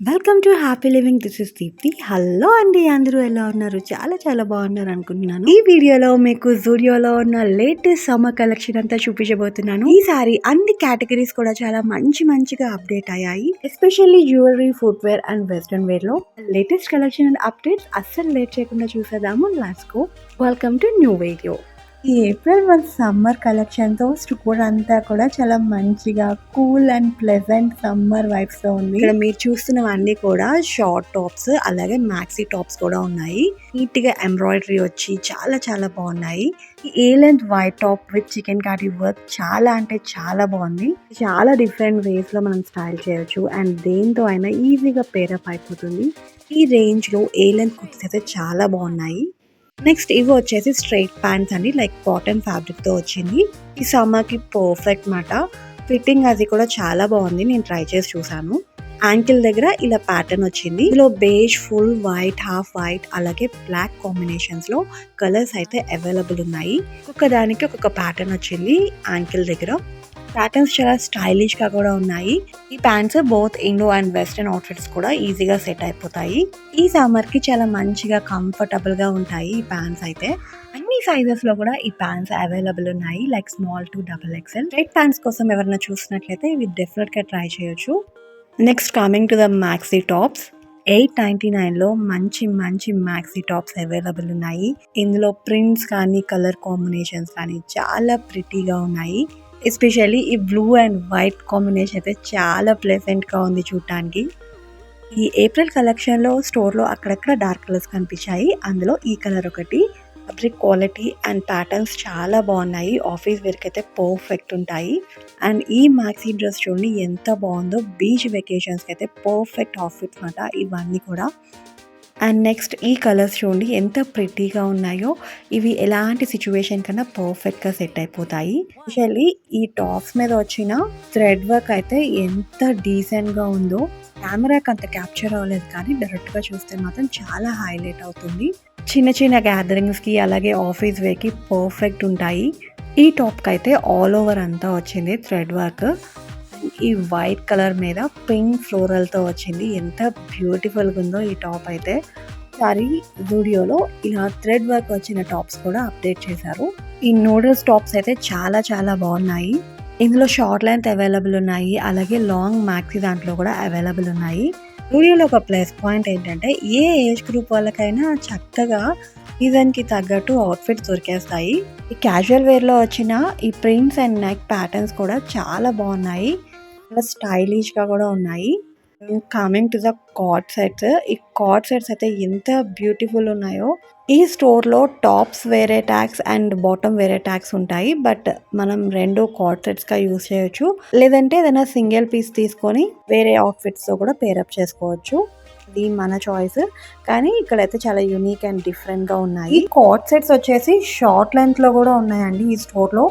Welcome to happy living. This is Deepthi. Hello అండి, అందరూ ఎలా ఉన్నారు? చాలా చాలా బాగున్నారు అనుకుంటున్నాను. ఈ వీడియోలో మీకు జూడియోలో ఉన్న లేటెస్ట్ సమ్మర్ కలెక్షన్ అంతా చూపించబోతున్నాను. ఈసారి అన్ని కేటగిరీస్ కూడా చాలా మంచిగా అప్డేట్ అయ్యాయి. Especially jewellery, footwear and western wear లో లేటెస్ట్ కలెక్షన్ అండ్ అప్డేట్స్ అస్సలు లేట్ చేయకుండా చూసేద్దాము. Let's go. Welcome to new video. ఈ ఏప్రిల్ మంత్ సమ్మర్ కలెక్షన్తో స్టోర్ అంతా కూడా చాలా మంచిగా కూల్ అండ్ ప్లెజెంట్ సమ్మర్ వైబ్స్తో ఉంది. ఇక్కడ మీరు చూస్తున్నవన్నీ కూడా షార్ట్ టాప్స్, అలాగే మ్యాక్సీ టాప్స్ కూడా ఉన్నాయి. నీట్గా ఎంబ్రాయిడరీ వచ్చి చాలా చాలా బాగున్నాయి. ఈ a length white top with chikankari work చాలా అంటే చాలా బాగుంది. చాలా డిఫరెంట్ వేస్ లో మనం స్టైల్ చేయొచ్చు అండ్ దేంతో అయినా ఈజీగా పేరప్ అయిపోతుంది. ఈ రేంజ్ లో ఏ లెంత్ కుర్తీస్ అయితే చాలా బాగున్నాయి. నెక్స్ట్ ఇవి వచ్చేసి స్ట్రైట్ ప్యాంట్స్ అండి, లైక్ కాటన్ ఫ్యాబ్రిక్ తో వచ్చింది. ఈ సమ్మర్ కి పర్ఫెక్ట్ మాట. ఫిట్టింగ్ అది కూడా చాలా బాగుంది, నేను ట్రై చేసి చూసాను. యాంకిల్ దగ్గర ఇలా ప్యాటర్న్ వచ్చింది. ఇందులో beige, full white, half white, అలాగే బ్లాక్ కాంబినేషన్స్ లో కలర్స్ అయితే అవైలబుల్ ఉన్నాయి. ఒక్కొక్క దానికి ఒక్కొక్క ప్యాటర్న్ వచ్చింది. యాంకిల్ దగ్గర ప్యాటర్న్స్ చాలా స్టైలిష్ గా కూడా ఉన్నాయి. ఈ pants both Indo and western outfits కూడా ఈజీగా సెట్ అయిపోతాయి. ఈ సమ్మర్ కి చాలా మంచిగా కంఫర్టబుల్ గా ఉంటాయి ఈ ప్యాంట్స్ అయితే. అన్ని సైజెస్ లో కూడా ఈ ప్యాంట్స్ అవైలబుల్ ఉన్నాయి, like small to XXL. Straight pants కోసం ఎవరైనా చూసినట్లయితే ఇవి డెఫినెట్ గా ట్రై చేయొచ్చు. Next coming to the maxi tops. 899 లో మంచి మ్యాక్సీ టాప్స్ అవైలబుల్ ఉన్నాయి. ఇందులో ప్రింట్స్ కానీ కలర్ కాంబినేషన్స్ కానీ చాలా ప్రిటీగా ఉన్నాయి. ఎస్పెషల్లీ ఈ బ్లూ అండ్ వైట్ కాంబినేషన్ అయితే చాలా ప్లెజెంట్ గా ఉంది చూడటానికి. ఈ ఏప్రిల్ కలెక్షన్ లో స్టోర్ లో అక్కడక్కడ డార్క్ కలర్స్ కనిపించాయి. అందులో ఈ కలర్ ఒకటి. ఫ్యాబ్రిక్ క్వాలిటీ అండ్ ప్యాటర్న్స్ చాలా బాగున్నాయి. ఆఫీస్ వేర్ అయితే పర్ఫెక్ట్ ఉంటాయి. అండ్ ఈ మ్యాక్సీ డ్రెస్ చూడండి ఎంత బాగుందో. బీచ్ వెకేషన్స్ కి అయితే పర్ఫెక్ట్ అవుట్ఫిట్స్ అన్నమాట ఇవన్నీ కూడా. అండ్ నెక్స్ట్ ఈ కలర్స్ చూడండి ఎంత ప్రిటీగా ఉన్నాయో. ఇవి ఎలాంటి సిచ్యువేషన్ కన్నా పర్ఫెక్ట్గా సెట్ అయిపోతాయి. స్పెషల్లీ ఈ టాప్స్ మీద వచ్చిన థ్రెడ్ వర్క్ అయితే ఎంత డీసెంట్గా ఉందో. కెమెరాకి అంత క్యాప్చర్ అవ్వలేదు, కానీ డైరెక్ట్గా చూస్తే మాత్రం చాలా హైలైట్ అవుతుంది. చిన్న గ్యాదరింగ్స్కి అలాగే ఆఫీస్ వేర్కి పర్ఫెక్ట్ ఉంటాయి. ఈ టాప్కి అయితే ఆల్ ఓవర్ అంతా వచ్చింది థ్రెడ్ వర్క్. ఈ వైట్ కలర్ మీద పింక్ ఫ్లోరల్ తో వచ్చింది. ఎంత బ్యూటిఫుల్గా ఉందో ఈ టాప్ అయితే. సారీ, జూడియోలో ఇలా థ్రెడ్ వర్క్ వచ్చిన టాప్స్ కూడా అప్డేట్ చేశారు. ఈ నూడిల్స్ టాప్స్ అయితే చాలా చాలా బాగున్నాయి. ఇందులో షార్ట్ లెంత్ అవైలబుల్ ఉన్నాయి, అలాగే లాంగ్ మ్యాక్సీ దాంట్లో కూడా అవైలబుల్ ఉన్నాయి. జూడియోలో ఒక ప్లస్ పాయింట్ ఏంటంటే ఏ ఏజ్ గ్రూప్ వాళ్ళకైనా చక్కగా సీజన్కి తగ్గట్టు అవుట్ఫిట్స్ దొరికేస్తాయి. ఈ క్యాజువల్ వేర్లో వచ్చిన ఈ ప్రింట్స్ అండ్ నెక్ ప్యాటర్న్స్ కూడా చాలా బాగున్నాయి. చాలా స్టైలిష్గా కూడా ఉన్నాయి. Coming to the card sets. ఈ కార్డ్ సెట్స్ అయితే ఎంత బ్యూటిఫుల్ ఉన్నాయో. ఈ స్టోర్లో టాప్స్ వేరే ట్యాగ్స్ అండ్ బాటమ్ వేరే ట్యాగ్స్ ఉంటాయి, బట్ మనం రెండు కార్డ్ సెట్స్గా యూజ్ చేయొచ్చు. లేదంటే ఏదైనా సింగిల్ పీస్ తీసుకొని వేరే అవుట్ఫిట్స్తో కూడా పేరప్ చేసుకోవచ్చు. ఇది మన చాయిస్. కానీ ఇక్కడైతే చాలా యూనిక్ అండ్ డిఫరెంట్గా ఉన్నాయి. ఈ కార్డ్ సెట్స్ వచ్చేసి షార్ట్ లెంత్లో కూడా ఉన్నాయండి ఈ స్టోర్లో.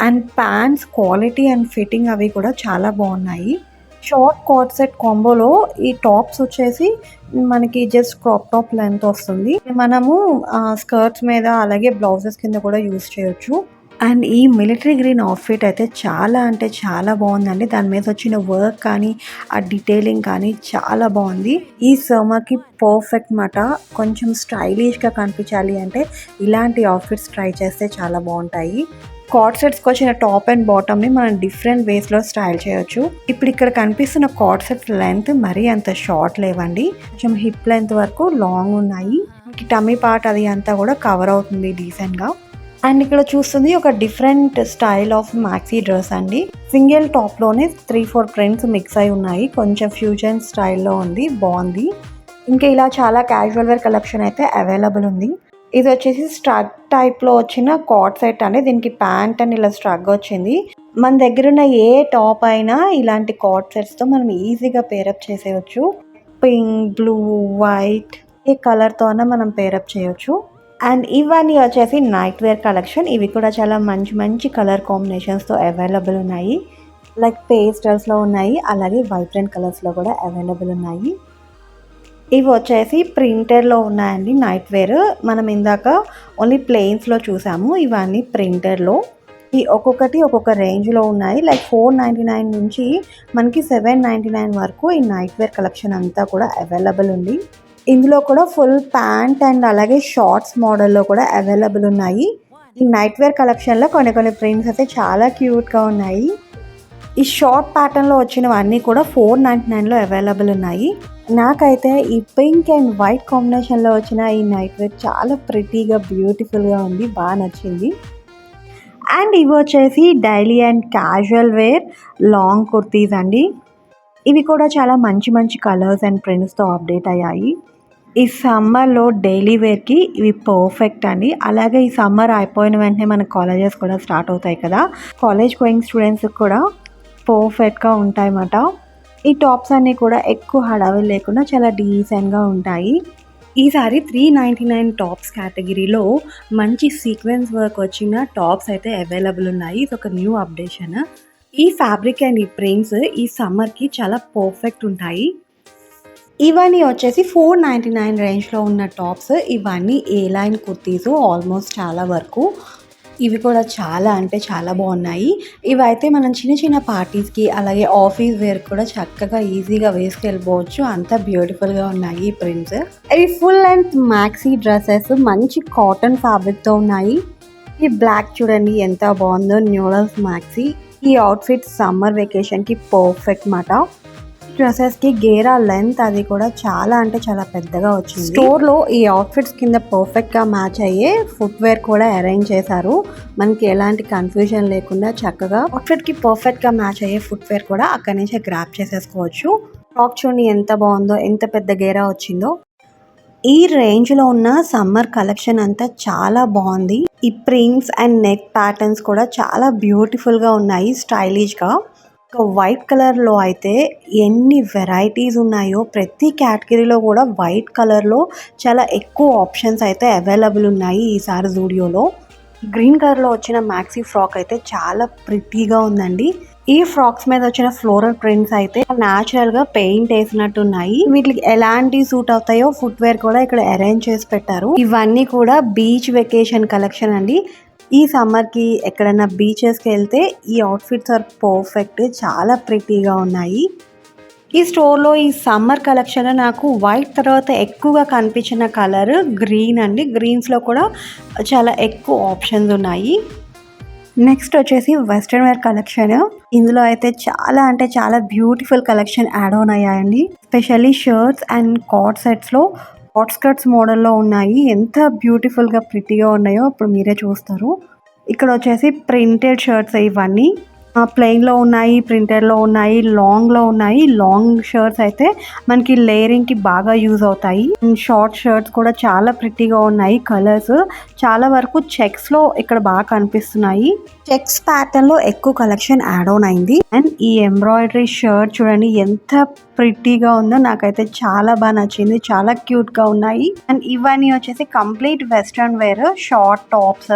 And pants quality and fitting అవి కూడా చాలా బాగున్నాయి. షార్ట్ కార్డ్ సెట్ కాంబోలో ఈ టాప్స్ వచ్చేసి మనకి జస్ట్ క్రాప్ టాప్ లెంత్ వస్తుంది. మనము స్కర్ట్స్ మీద అలాగే బ్లౌజెస్ కింద కూడా యూజ్ చేయొచ్చు. అండ్ ఈ మిలిటరీ గ్రీన్ అవుట్ఫిట్ అయితే చాలా అంటే చాలా బాగుందండి. దాని మీద వచ్చిన వర్క్ కానీ ఆ డీటెయిలింగ్ కానీ చాలా బాగుంది. ఈ సమ్మర్కి పర్ఫెక్ట్ మాట. కొంచెం స్టైలిష్గా కనిపించాలి అంటే ఇలాంటి అవుట్ఫిట్స్ ట్రై చేస్తే చాలా బాగుంటాయి. కార్డ్ సెట్స్కి వచ్చిన టాప్ అండ్ బాటమ్ని మనం డిఫరెంట్ వేస్లో స్టైల్ చేయొచ్చు. ఇప్పుడు ఇక్కడ కనిపిస్తున్న కార్డ్ సెట్స్ లెంత్ మరీ అంత షార్ట్ లేవండి, కొంచెం హిప్ లెంత్ వరకు లాంగ్ ఉన్నాయి. టమ్మీ పార్ట్ అది అంతా కూడా కవర్ అవుతుంది డీసెంట్గా. అండ్ ఇక్కడ చూస్తుంది ఒక different style of maxi dress అండి. సింగిల్ టాప్లోనే 3-4 ప్రింట్స్ మిక్స్ అయి ఉన్నాయి. కొంచెం ఫ్యూజన్ స్టైల్లో ఉంది, బాగుంది. ఇంకా ఇలా చాలా క్యాజువల్ వేర్ కలెక్షన్ అయితే అవైలబుల్ ఉంది. ఇది వచ్చేసి స్ట్రగ్ టైప్లో వచ్చిన కార్డ్ సెట్ అండి. దీనికి ప్యాంట్ అని ఇలా స్ట్రగ్ వచ్చింది. మన దగ్గర ఉన్న ఏ టాప్ అయినా ఇలాంటి కార్డ్ సెట్స్తో మనం ఈజీగా పేరప్ చేసేయచ్చు. పింక్, బ్లూ, వైట్ ఏ కలర్తో అయినా మనం పేరప్ చేయొచ్చు. అండ్ ఇవన్నీ వచ్చేసి నైట్ వేర్ కలెక్షన్. ఇవి కూడా చాలా మంచి కలర్ కాంబినేషన్స్తో అవైలబుల్ ఉన్నాయి. లైక్ పేస్టల్స్లో ఉన్నాయి, అలాగే వైబ్రెంట్ కలర్స్లో కూడా అవైలబుల్ ఉన్నాయి. ఇవి వచ్చేసి ప్రింటెడ్లో ఉన్నాయండి నైట్ వేర్. మనం ఇందాక ఓన్లీ ప్లెయిన్స్లో చూసాము, ఇవన్నీ ప్రింటెడ్లో. ఈ ఒక్కొక్కటి ఒక్కొక్క రేంజ్లో ఉన్నాయి. లైక్ 499 నుంచి మనకి 799 వరకు ఈ నైట్ వేర్ కలెక్షన్ అంతా కూడా అవైలబుల్ ఉంది. ఇందులో కూడా ఫుల్ ప్యాంట్ అండ్ అలాగే షార్ట్స్ మోడల్లో కూడా అవైలబుల్ ఉన్నాయి. ఈ నైట్ వేర్ కలెక్షన్లో కొన్ని ప్రింట్స్ అయితే చాలా క్యూట్గా ఉన్నాయి. ఈ షార్ట్ ప్యాటర్న్లో వచ్చినవన్నీ కూడా 499లో అవైలబుల్ ఉన్నాయి. నాకైతే ఈ పింక్ అండ్ వైట్ కాంబినేషన్లో వచ్చిన ఈ నైట్ వేర్ చాలా ప్రిటీగా బ్యూటిఫుల్గా ఉంది, బాగా నచ్చింది. అండ్ ఇవి వచ్చేసి daily and casual wear long kurtis అండి. ఇవి కూడా చాలా మంచి కలర్స్ అండ్ ప్రింట్స్తో అప్డేట్ అయ్యాయి. ఈ సమ్మర్లో డైలీ వేర్కి ఇవి పర్ఫెక్ట్ అండి. అలాగే ఈ సమ్మర్ అయిపోయిన వెంటనే మన కాలేజెస్ కూడా స్టార్ట్ అవుతాయి కదా, కాలేజ్ గోయింగ్ స్టూడెంట్స్కి కూడా పర్ఫెక్ట్గా ఉంటాయన్నమాట. ఈ టాప్స్ అన్నీ కూడా ఎక్కువ హడావిడి లేకుండా చాలా డీసెంట్గా ఉంటాయి. ఈసారి 399 టాప్స్ కేటగిరీలో మంచి సీక్వెన్స్ వర్క్ వచ్చిన టాప్స్ అయితే అవైలబుల్ ఉన్నాయి. ఇది ఒక న్యూ అప్డేషన్. ఈ ఫ్యాబ్రిక్ అండ్ ఈ ప్రింట్స్ ఈ సమ్మర్కి చాలా పర్ఫెక్ట్ ఉంటాయి. ఇవన్నీ వచ్చేసి 499 రేంజ్లో ఉన్న టాప్స్. ఇవన్నీ ఏ లైన్ కుర్తీస్ ఆల్మోస్ట్ చాలా వరకు. ఇవి కూడా చాలా అంటే చాలా బాగున్నాయి. ఇవైతే మనం చిన్న పార్టీస్కి అలాగే ఆఫీస్ వేర్ కూడా చక్కగా ఈజీగా వేసుకెళ్ళిపోవచ్చు, అంత బ్యూటిఫుల్గా ఉన్నాయి ఈ ప్రింట్స్. ఇవి ఫుల్ లెంత్ మ్యాక్సీ డ్రెస్సెస్ మంచి కాటన్ ఫ్యాబ్రిక్తో ఉన్నాయి. ఈ బ్లాక్ చూడండి ఎంత బాగుందో, న్యూడల్స్ మ్యాక్సీ. ఈ అవుట్ఫిట్ సమ్మర్ వెకేషన్కి పర్ఫెక్ట్ మాట. డ్రెస్సెస్కి గేరా లెంత్ అది కూడా చాలా అంటే చాలా పెద్దగా వచ్చింది. స్టోర్లో ఈ అవుట్ఫిట్స్ కింద పర్ఫెక్ట్గా మ్యాచ్ అయ్యే ఫుట్వేర్ కూడా అరేంజ్ చేశారు. మనకి ఎలాంటి కన్ఫ్యూజన్ లేకుండా చక్కగా అవుట్ఫిట్కి పర్ఫెక్ట్గా మ్యాచ్ అయ్యే ఫుట్వేర్ కూడా అక్కడి నుంచే గ్రాప్ చేసేసుకోవచ్చు. టాప్ చూడండి ఎంత బాగుందో, ఎంత పెద్ద గేరా వచ్చిందో. ఈ రేంజ్లో ఉన్న సమ్మర్ కలెక్షన్ అంతా చాలా బాగుంది. ఈ ప్రింట్స్ అండ్ నెక్ ప్యాటర్న్స్ కూడా చాలా బ్యూటిఫుల్గా ఉన్నాయి, స్టైలిష్గా. వైట్ కలర్లో అయితే ఎన్ని వెరైటీస్ ఉన్నాయో, ప్రతి కేటగిరీలో కూడా వైట్ కలర్లో చాలా ఎక్కువ ఆప్షన్స్ అయితే అవైలబుల్ ఉన్నాయి ఈసారి జూడియోలో. గ్రీన్ కలర్లో వచ్చిన మ్యాక్సీ ఫ్రాక్ అయితే చాలా ప్రిటీగా ఉందండి. ఈ ఫ్రాక్స్ మీద వచ్చిన ఫ్లోరల్ ప్రింట్స్ అయితే న్యాచురల్గా పెయింట్ వేసినట్టున్నాయి. వీటికి ఎలాంటి సూట్ అవుతాయో ఫుట్వేర్ కూడా ఇక్కడ అరేంజ్ చేసి పెట్టారు. ఇవన్నీ కూడా బీచ్ వెకేషన్ కలెక్షన్ అండి. ఈ సమ్మర్కి ఎక్కడైనా బీచెస్కి వెళ్తే ఈ అవుట్ఫిట్స్ ఆర్ పర్ఫెక్ట్, చాలా ప్రిటీగా ఉన్నాయి. ఈ స్టోర్లో ఈ సమ్మర్ కలెక్షన్ నాకు వైట్ తర్వాత ఎక్కువగా కనిపించిన కలర్ గ్రీన్ అండి. గ్రీన్స్లో కూడా చాలా ఎక్కువ ఆప్షన్స్ ఉన్నాయి. నెక్స్ట్ వచ్చేసి వెస్ట్రన్ వేర్ కలెక్షన్. ఇందులో అయితే చాలా అంటే చాలా బ్యూటిఫుల్ కలెక్షన్ యాడ్ ఆన్ అయ్యాయండి. స్పెషల్లీ షర్ట్స్ అండ్ కాట్ సెట్స్లో హాట్ స్కర్ట్స్ మోడల్లో ఉన్నాయి. ఎంత బ్యూటిఫుల్గా ప్రిటీగా ఉన్నాయో ఇప్పుడు మీరే చూస్తారు. ఇక్కడ వచ్చేసి ప్రింటెడ్ షర్ట్స్ ఇవన్నీ ప్లెయిన్లో ఉన్నాయి, ప్రింటెడ్లో ఉన్నాయి, లాంగ్లో ఉన్నాయి. లాంగ్ షర్ట్స్ అయితే మనకి లేయరింగ్కి బాగా యూజ్ అవుతాయి. షార్ట్ షర్ట్స్ కూడా చాలా ప్రిటీగా ఉన్నాయి. కలర్స్ చాలా వరకు చెక్స్లో ఇక్కడ బాగా కనిపిస్తున్నాయి. చెక్స్ ప్యాటర్న్లో ఎక్కువ కలెక్షన్ యాడ్ ఆన్ అయింది. అండ్ ఈ ఎంబ్రాయిడరీ షర్ట్ చూడండి ఎంత ప్రిటీగా ఉందో, నాకైతే చాలా బాగా నచ్చింది, చాలా క్యూట్గా ఉన్నాయి. అండ్ ఇవన్నీ వచ్చేసి complete western wear short tops.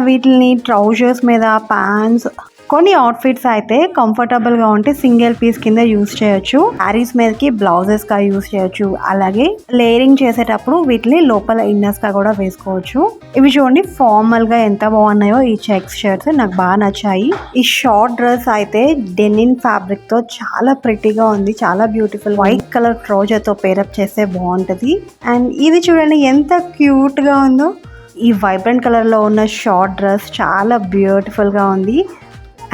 వీటిని ట్రౌజర్స్ మీద, ప్యాంట్స్, కొన్ని అవుట్ఫిట్స్ అయితే కంఫర్టబుల్గా ఉంటే సింగిల్ పీస్ కింద యూస్ చేయొచ్చు. శారీస్ మీదకి బ్లౌజెస్గా యూస్ చేయొచ్చు. అలాగే లేయరింగ్ చేసేటప్పుడు వీటిని లోపల ఇన్నర్స్గా కూడా వేసుకోవచ్చు. ఇవి చూడండి ఫార్మల్గా ఎంత బాగున్నాయో ఈ చెక్స్ షర్ట్స్, నాకు బాగా నచ్చాయి. ఈ షార్ట్ డ్రెస్ అయితే డెనిన్ ఫ్యాబ్రిక్తో చాలా ప్రిటీగా ఉంది, చాలా బ్యూటిఫుల్. వైట్ కలర్ ట్రౌజర్తో పేరప్ చేస్తే బాగుంటుంది. అండ్ ఇది చూడండి ఎంత క్యూట్గా ఉందో. ఈ వైబ్రెంట్ కలర్లో ఉన్న షార్ట్ డ్రెస్ చాలా బ్యూటిఫుల్గా ఉంది.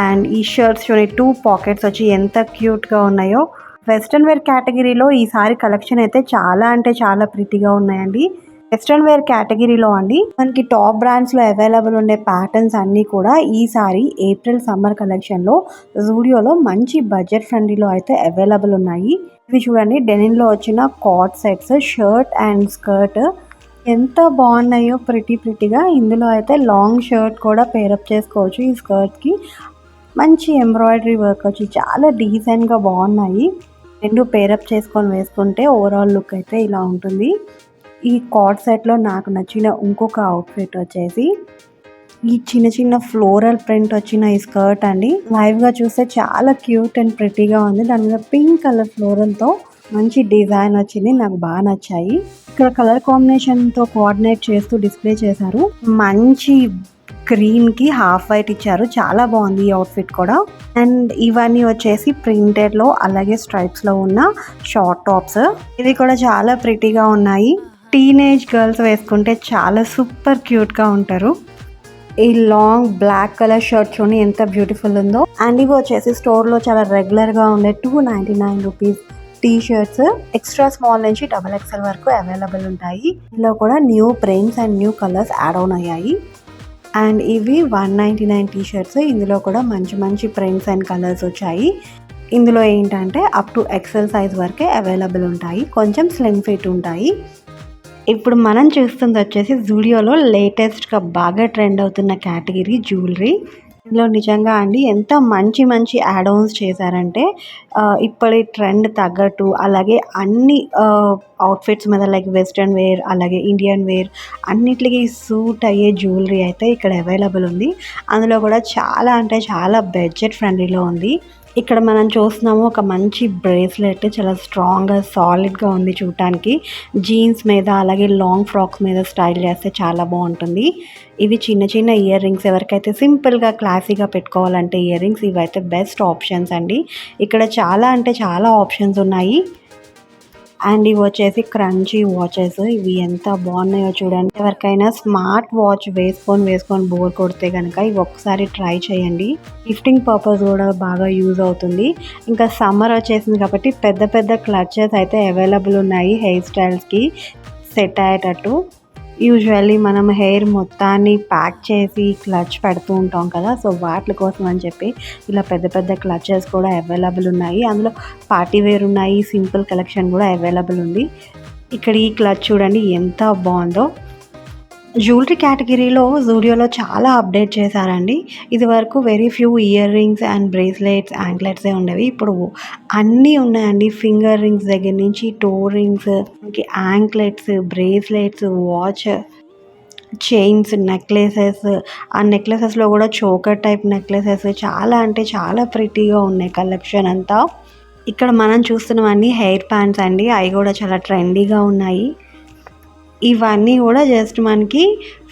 అండ్ ఈ షర్ట్స్ చూడండి 2 పాకెట్స్ వచ్చి ఎంత క్యూట్గా ఉన్నాయో. వెస్ట్రన్ వేర్ కేటగిరీలో ఈసారి కలెక్షన్ అయితే చాలా అంటే చాలా ప్రిటీగా ఉన్నాయండి. వెస్ట్రన్ వేర్ కేటగిరీలో అండి మనకి టాప్ బ్రాండ్స్లో అవైలబుల్ ఉండే ప్యాటర్న్స్ అన్నీ కూడా ఈసారి ఏప్రిల్ సమ్మర్ కలెక్షన్లో జూడియోలో మంచి బడ్జెట్ ఫ్రెండ్లీలో అయితే అవైలబుల్ ఉన్నాయి. ఇవి చూడండి డెనిన్లో వచ్చిన కాట్ సెట్స్, షర్ట్ అండ్ స్కర్ట్ ఎంత బాగున్నాయో ప్రిటీగా. ఇందులో అయితే లాంగ్ షర్ట్ కూడా పేరప్ చేసుకోవచ్చు. ఈ స్కర్ట్కి మంచి ఎంబ్రాయిడరీ వర్క్ వచ్చి చాలా డీసెంట్గా బాగున్నాయి. రెండు పేరప్ చేసుకొని వేసుకుంటే ఓవరాల్ లుక్ అయితే ఇలా ఉంటుంది. ఈ కార్డ్ సెట్లో నాకు నచ్చిన ఇంకొక అవుట్ఫిట్ వచ్చేసి ఈ చిన్న ఫ్లోరల్ ప్రింట్ వచ్చిన ఈ స్కర్ట్ అండి. లైవ్గా చూస్తే చాలా క్యూట్ అండ్ ప్రిటీగా ఉంది. దాని మీద పింక్ కలర్ ఫ్లోరల్తో మంచి డిజైన్ వచ్చింది, నాకు బాగా నచ్చాయి. ఇక్కడ కలర్ కాంబినేషన్తో కోఆర్డినేట్ చేస్తూ డిస్ప్లే చేశారు. మంచి గ్రీన్కి హాఫ్ వైట్ ఇచ్చారు, చాలా బాగుంది ఈ అవుట్ఫిట్ కూడా. అండ్ ఇవన్నీ వచ్చేసి ప్రింటెడ్లో అలాగే స్ట్రైప్స్లో ఉన్న షార్ట్ టాప్స్. ఇవి కూడా చాలా ప్రిటీగా ఉన్నాయి. టీనేజ్ గర్ల్స్ వేసుకుంటే చాలా సూపర్ క్యూట్గా ఉంటారు. ఈ లాంగ్ బ్లాక్ కలర్ షర్ట్ చూడండి ఎంత బ్యూటిఫుల్ ఉందో. అండ్ ఇవి వచ్చేసి స్టోర్లో చాలా రెగ్యులర్గా ఉండే 299 rupees T shirts. Extra small నుంచి XXL వరకు అవైలబుల్ ఉంటాయి. ఇందులో కూడా new prints and new colours add on అయ్యాయి. అండ్ ఇవి 199 టీ షర్ట్స్. ఇందులో కూడా మంచి మంచి ప్రింట్స్ అండ్ కలర్స్ వచ్చాయి. ఇందులో ఏంటంటే అప్ టు XL సైజ్ వరకే అవైలబుల్ ఉంటాయి, కొంచెం స్లిమ్ ఫిట్ ఉంటాయి. ఇప్పుడు మనం చూస్తుంది వచ్చేసి జూడియోలో లేటెస్ట్గా బాగా ట్రెండ్ అవుతున్న కేటగిరీ జ్యువెలరీ. ఇందులో నిజంగా అండి ఎంత మంచి మంచి యాడ్ ఆన్స్ చేశారంటే ఇప్పటి ట్రెండ్ తగ్గట్టు, అలాగే అన్ని అవుట్ఫిట్స్ మీద లైక్ వెస్ట్రన్ వేర్ అలాగే ఇండియన్ వేర్ అన్నిటికీ సూట్ అయ్యే జ్యువెలరీ అయితే ఇక్కడ అవైలబుల్ ఉంది. అందులో కూడా చాలా అంటే చాలా బడ్జెట్ ఫ్రెండ్లీలో ఉంది. ఇక్కడ మనం చూస్తున్నాము ఒక మంచి బ్రేస్లెట్, చాలా స్ట్రాంగ్గా సాలిడ్గా ఉంది చూడటానికి. జీన్స్ మీద అలాగే లాంగ్ ఫ్రాక్స్ మీద స్టైల్ చేస్తే చాలా బాగుంటుంది. ఇవి చిన్న చిన్న ఇయర్ రింగ్స్, ఎవరికైతే సింపుల్గా క్లాసీగా పెట్టుకోవాలంటే ఇయర్ రింగ్స్ ఇవైతే బెస్ట్ ఆప్షన్స్ అండి. ఇక్కడ చాలా అంటే చాలా ఆప్షన్స్ ఉన్నాయి. అండ్ ఇవి వచ్చేసి క్రంచీ వాచెస్. ఇవి ఎంత బాగున్నాయో చూడండి. ఎవరికైనా స్మార్ట్ వాచ్ వేసుకొని బోర్ కొడితే కనుక ఇవి ఒకసారి ట్రై చేయండి. గిఫ్టింగ్ పర్పస్ కూడా బాగా యూజ్ అవుతుంది. ఇంకా సమ్మర్ వచ్చేసింది కాబట్టి పెద్ద పెద్ద క్లచెస్ అయితే అవైలబుల్ ఉన్నాయి హెయిర్ స్టైల్స్కి సెట్ అయ్యేటట్టు. యూజువల్లీ మనం హెయిర్ మొత్తాన్ని ప్యాక్ చేసి క్లచ్ పెడుతూ ఉంటాం కదా, సో వాటి కోసం అని చెప్పి ఇలా పెద్ద పెద్ద క్లచెస్ కూడా అవైలబుల్ ఉన్నాయి. అందులో పార్టీ వేర్ ఉన్నాయి, సింపుల్ కలెక్షన్ కూడా అవైలబుల్ ఉంది. ఇక్కడ ఈ క్లచ్ చూడండి ఎంత బాగుందో. జ్యువెలరీ కేటగిరీలో జూడియోలో చాలా అప్డేట్ చేశారండి. ఇది వరకు very few earrings and bracelets యాంక్లెట్సే ఉండేవి. ఇప్పుడు అన్నీ ఉన్నాయండి. ఫింగర్ రింగ్స్ దగ్గర నుంచి toe rings, anklets, bracelets, watch, chains, necklaces. ఆ నెక్లెసెస్లో కూడా చోకర్ టైప్ నెక్లెసెస్ చాలా అంటే చాలా ప్రిటీగా ఉన్నాయి కలెక్షన్ అంతా. ఇక్కడ మనం చూస్తున్నవన్నీ హెయిర్ బ్యాండ్స్ అండి. అవి కూడా చాలా ట్రెండీగా ఉన్నాయి. ఇవన్నీ కూడా జస్ట్ మనకి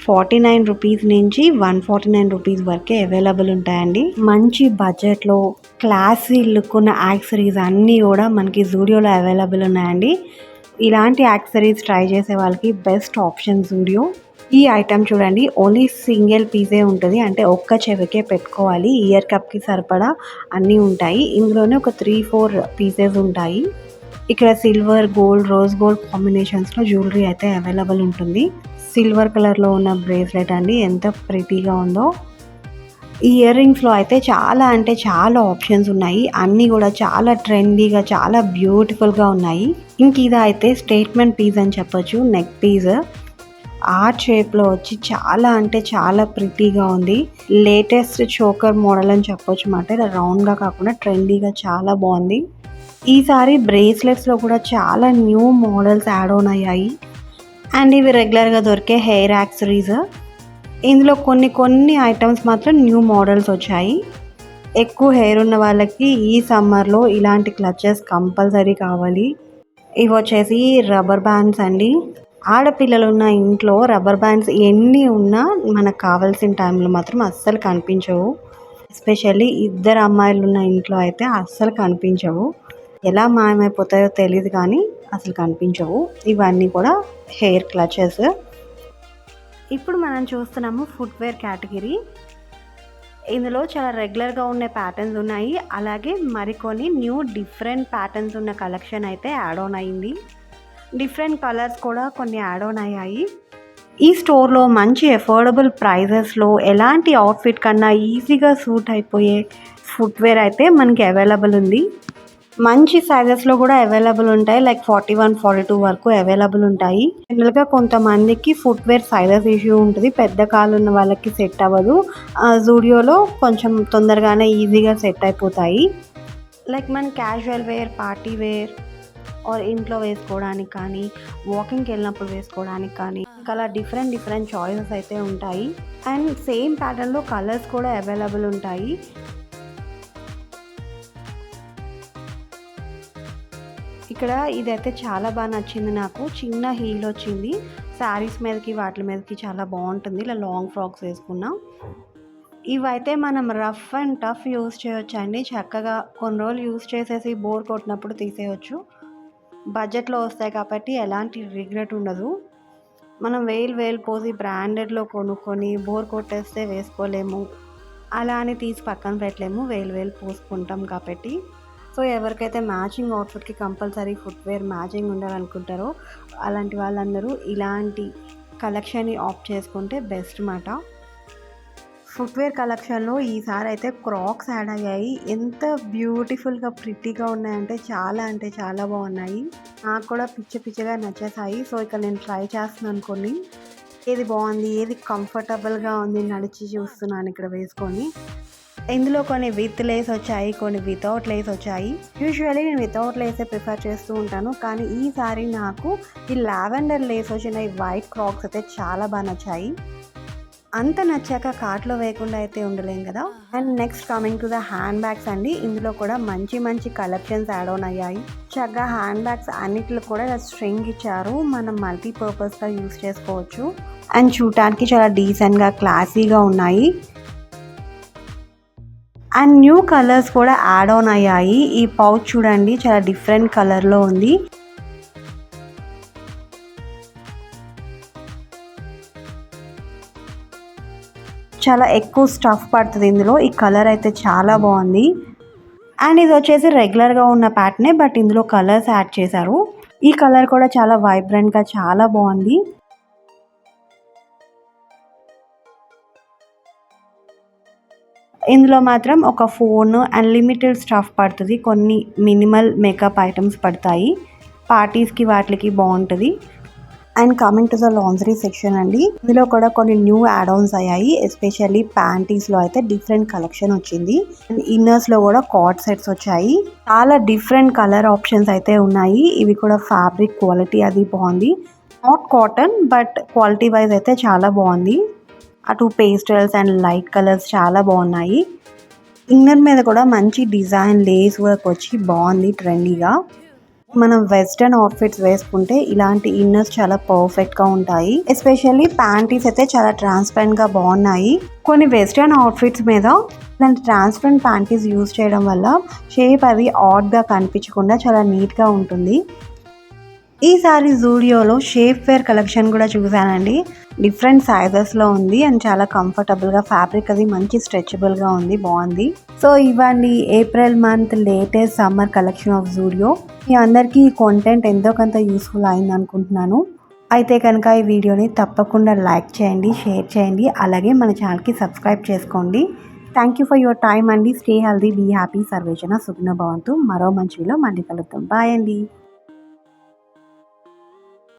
49 రూపీస్ నుంచి 149 రూపీస్ వరకే అవైలబుల్ ఉంటాయండి. మంచి బడ్జెట్లో క్లాసీ లుక్ ఉన్న యాక్సెసరీస్ అన్నీ కూడా మనకి జూడియోలో అవైలబుల్ ఉన్నాయండి. ఇలాంటి యాక్సెసరీస్ ట్రై చేసే వాళ్ళకి బెస్ట్ ఆప్షన్ జూడియో. ఈ ఐటమ్ చూడండి, ఓన్లీ సింగిల్ పీసే ఉంటుంది, అంటే ఒక్క చెవికే పెట్టుకోవాలి. ఇయర్ కప్కి సరిపడా అన్నీ ఉంటాయి. ఇందులోనే ఒక 3-4 పీసెస్ ఉంటాయి. ఇక్కడ సిల్వర్, గోల్డ్, రోజ్ గోల్డ్ కాంబినేషన్స్లో జ్యువెలరీ అయితే అవైలబుల్ ఉంటుంది. సిల్వర్ కలర్లో ఉన్న బ్రేస్లెట్ అండి ఎంత ప్రిటీగా ఉందో. ఈ ఇయర్ రింగ్స్లో అయితే చాలా అంటే చాలా ఆప్షన్స్ ఉన్నాయి. అన్నీ కూడా చాలా ట్రెండీగా చాలా బ్యూటిఫుల్గా ఉన్నాయి. ఇంక ఇది అయితే స్టేట్మెంట్ పీస్ అని చెప్పొచ్చు. నెక్ పీస్ ఆర్ట్ షేప్లో వచ్చి చాలా అంటే చాలా ప్రిటీగా ఉంది. లేటెస్ట్ చోకర్ మోడల్ అని చెప్పొచ్చు మాట. ఇలా రౌండ్గా కాకుండా ట్రెండీగా చాలా బాగుంది. ఈసారి బ్రేస్లెట్స్లో కూడా చాలా న్యూ మోడల్స్ యాడ్ ఆన్ అయ్యాయి. అండ్ ఇవి రెగ్యులర్గా దొరికే హెయిర్ యాక్సెసరీస్. ఇందులో కొన్ని ఐటమ్స్ మాత్రం న్యూ మోడల్స్ వచ్చాయి. ఎక్కువ హెయిర్ ఉన్న వాళ్ళకి ఈ సమ్మర్లో ఇలాంటి క్లచెస్ కంపల్సరీ కావాలి. ఇవి వచ్చేసి రబ్బర్ బ్యాండ్స్ అండి. ఆడపిల్లలు ఉన్న ఇంట్లో రబ్బర్ బ్యాండ్స్ ఎన్ని ఉన్నా మనకు కావాల్సిన టైంలో మాత్రం అస్సలు కనిపించవు. ఎస్పెషల్లీ ఇద్దరు అమ్మాయిలు ఉన్న ఇంట్లో అయితే అస్సలు కనిపించవు. ఎలా మాయమైపోతాయో తెలియదు కానీ అసలు కనిపించవు. ఇవన్నీ కూడా హెయిర్ క్లచెస్. ఇప్పుడు మనం చూస్తున్నాము ఫుట్వేర్ కేటగిరీ. ఇందులో చాలా రెగ్యులర్గా ఉండే ప్యాటర్న్స్ ఉన్నాయి, అలాగే మరికొన్ని న్యూ డిఫరెంట్ ప్యాటర్న్స్ ఉన్న కలెక్షన్ అయితే యాడ్ ఆన్ అయింది. డిఫరెంట్ కలర్స్ కూడా కొన్ని యాడ్ ఆన్ అయ్యాయి. ఈ స్టోర్లో మంచి అఫోర్డబుల్ ప్రైజెస్లో ఎలాంటి అవుట్ఫిట్ కన్నా ఈజీగా సూట్ అయిపోయే ఫుట్వేర్ అయితే మనకి అవైలబుల్ ఉంది. మంచి సైజెస్లో కూడా అవైలబుల్ ఉంటాయి, లైక్ 41, 42 వరకు అవైలబుల్ ఉంటాయి. జనరల్గా కొంతమందికి ఫుట్వేర్ సైజెస్ ఇష్యూ ఉంటుంది, పెద్ద కాళ్ళు ఉన్న వాళ్ళకి సెట్ అవ్వదు. జూడియోలో కొంచెం తొందరగానే ఈజీగా సెట్ అయిపోతాయి. లైక్ మన casual wear, party wear or ఇంట్లో వేసుకోవడానికి కానీ, వాకింగ్కి వెళ్ళినప్పుడు వేసుకోవడానికి కానీ, అలా డిఫరెంట్ చాయిసెస్ అయితే ఉంటాయి. అండ్ సేమ్ ప్యాటర్న్లో కలర్స్ కూడా అవైలబుల్ ఉంటాయి. ఇక్కడ ఇదైతే చాలా బాగా నచ్చింది నాకు. చిన్న హీల్ వచ్చింది, శారీస్ మీదకి వాటి మీదకి చాలా బాగుంటుంది. ఇలా లాంగ్ ఫ్రాక్స్ వేసుకున్నా. ఇవైతే మనం రఫ్ అండ్ టఫ్ యూస్ చేయొచ్చండి. చక్కగా కొన్ని రోజులు యూస్ చేసేసి బోర్ కొట్టినప్పుడు తీసేయొచ్చు. బడ్జెట్లో వస్తాయి కాబట్టి ఎలాంటి రిగ్రెట్ ఉండదు. మనం వేలు పోసి బ్రాండెడ్లో కొనుక్కొని బోర్ కొట్టేస్తే వేసుకోలేము, అలా అని తీసి పక్కన పెట్టలేము. వేలు పోసుకుంటాం కాబట్టి. సో ఎవరికైతే మ్యాచింగ్ అవుట్ఫిట్కి కంపల్సరీ ఫుట్వేర్ మ్యాచింగ్ ఉండాలనుకుంటారో అలాంటి వాళ్ళందరూ ఇలాంటి కలెక్షన్ని ఆప్ట్ చేసుకుంటే బెస్ట్ మాట. ఫుట్వేర్ కలెక్షన్లో ఈసారి అయితే క్రాక్స్ యాడ్ అయ్యాయి. ఎంత బ్యూటిఫుల్గా ప్రిట్టీగా ఉన్నాయంటే అంటే చాలా బాగున్నాయి. నాకు కూడా పిచ్చగా నచ్చేసాయి. సో ఇక నేను ట్రై చేస్తున్నాను కొన్ని. ఏది బాగుంది, ఏది కంఫర్టబుల్గా ఉంది నడిచి చూస్తున్నాను ఇక్కడ వేసుకొని. ఇందులో కొన్ని విత్ లేస్ వచ్చాయి, కొన్ని వితౌట్ లేస్ వచ్చాయి. యూజువల్లీ నేను వితౌట్ లేసే ప్రిఫర్ చేస్తూ ఉంటాను, కానీ ఈసారి నాకు ఈ లావెండర్ లేస్ వచ్చిన ఈ వైట్ క్రాక్స్ అయితే చాలా బాగా నచ్చాయి. అంత నచ్చాక కార్ట్లో వేయకుండా అయితే ఉండలేం కదా. And next coming to the hand bags అండి. ఇందులో కూడా మంచి కలెక్షన్స్ యాడ్ ఆన్ అయ్యాయి. చక్కగా హ్యాండ్ బ్యాగ్స్ అన్నిట్లో కూడా స్ట్రింగ్ ఇచ్చారు. మనం మల్టీపర్పస్గా యూస్ చేసుకోవచ్చు. అండ్ చూడటానికి చాలా డీసెంట్గా క్లాసీగా ఉన్నాయి. అండ్ న్యూ కలర్స్ కూడా యాడ్ ఆన్ అయ్యాయి. ఈ పౌచ్ చూడండి, చాలా డిఫరెంట్ కలర్లో ఉంది. చాలా ఎక్కువ స్టఫ్ పడుతుంది ఇందులో. ఈ కలర్ అయితే చాలా బాగుంది. అండ్ ఇది వచ్చేసి రెగ్యులర్గా ఉన్న ప్యాటర్నే, బట్ ఇందులో కలర్స్ యాడ్ చేశారు. ఈ కలర్ కూడా చాలా వైబ్రెంట్గా చాలా బాగుంది. ఇందులో మాత్రం ఒక ఫోన్ అండ్ లిమిటెడ్ స్టఫ్ పడుతుంది. కొన్ని మినిమల్ మేకప్ ఐటమ్స్ పడతాయి. పార్టీస్కి వాటికి బాగుంటుంది. And coming to the laundry section అండి. ఇందులో కూడా కొన్ని న్యూ యాడ్ ఆన్స్ అయ్యాయి. ఎస్పెషల్లీ ప్యాంటీస్లో అయితే డిఫరెంట్ కలెక్షన్ వచ్చింది. అండ్ ఇన్నర్స్లో కూడా కార్డ్ సెట్స్ వచ్చాయి. చాలా డిఫరెంట్ కలర్ ఆప్షన్స్ అయితే ఉన్నాయి. ఇవి కూడా ఫ్యాబ్రిక్ క్వాలిటీ అది బాగుంది. Not cotton, but quality wise అయితే చాలా బాగుంది. అటు పేస్టల్స్ అండ్ లైట్ కలర్స్ చాలా బాగున్నాయి. ఇన్నర్ మీద కూడా మంచి డిజైన్ లేస్ వర్క్ వచ్చి బాగుంది ట్రెండీగా. మనం వెస్టర్న్ అవుట్ఫిట్స్ వేసుకుంటే ఇలాంటి ఇన్నర్స్ చాలా పర్ఫెక్ట్గా ఉంటాయి. ఎస్పెషల్లీ ప్యాంటీస్ అయితే చాలా ట్రాన్స్పరెంట్గా బాగున్నాయి. కొన్ని వెస్టర్న్ అవుట్ఫిట్స్ మీద ఇలాంటి ట్రాన్స్పరెంట్ ప్యాంటీస్ యూజ్ చేయడం వల్ల షేప్ అది ఆడ్గా కనిపించకుండా చాలా నీట్గా ఉంటుంది. ఈసారి జూడియోలో షేప్ వేర్ కలెక్షన్ కూడా చూసానండి. డిఫరెంట్ సైజెస్లో ఉంది అండ్ చాలా కంఫర్టబుల్గా, ఫ్యాబ్రిక్ అది మంచి స్ట్రెచబుల్గా ఉంది, బాగుంది. సో ఇవ్వండి April month latest summer collection of Zudio. మీ అందరికీ ఈ కంటెంట్ ఎంతో కొంత యూస్ఫుల్ అయింది అనుకుంటున్నాను. అయితే కనుక ఈ వీడియోని తప్పకుండా లైక్ చేయండి, షేర్ చేయండి, అలాగే మన ఛానల్కి సబ్స్క్రైబ్ చేసుకోండి. Thank you for your time అండి. స్టే హెల్దీ, బీ హ్యాపీ, సర్వేజన సుఖినో భవంతు. మరో మంచి వీడియోలో మళ్ళీ కలుద్దాం. బాయ్ అండి.